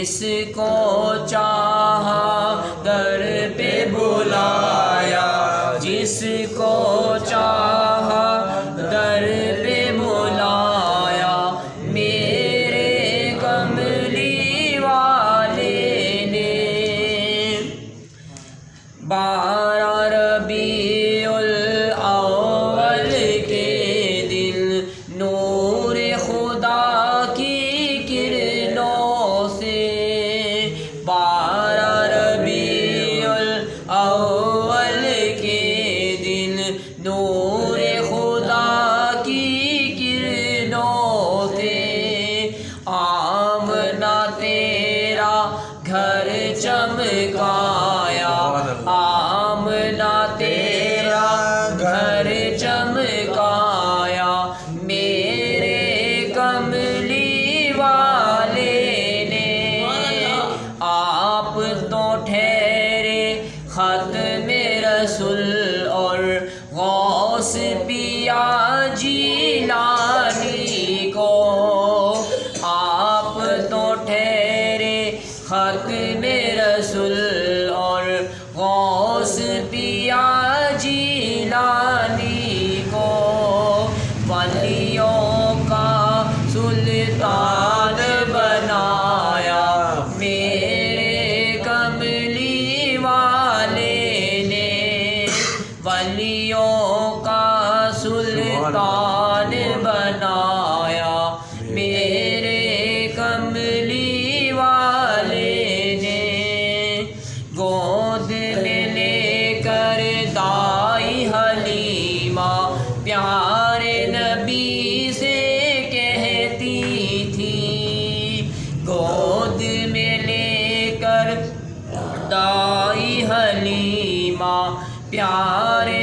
جس کو چاہا در پہ بلایا، جس کو چاہا در پہ بلایا، میرے کملی والے نے۔ 12 ربیع الاول کے دن نور خدا کی کرنوں سے، 12 ربیع الاول کے دن نور خدا کی کرنوں سے، آمنہ تیرا گھر چمکایا، آمنہ تیرا گھر چمکایا، میرے کملی والے نے۔ آپ تو ٹھہرے ختم رسول اور غوث پیا جیلانی کو، آپ تو ٹھہرے ختم رسول اور غوث پیا جیلانی کو، ولیوں کا سلطان بنایا، میرے کملی والے نے۔ ولیوں کا سلطان بنایا، میرے کملی والے نے۔ گود میں لے کر دائی حلیمہ پیارے نبی سے کہتی تھی، گود میں لے کر دائی حلیمہ پیارے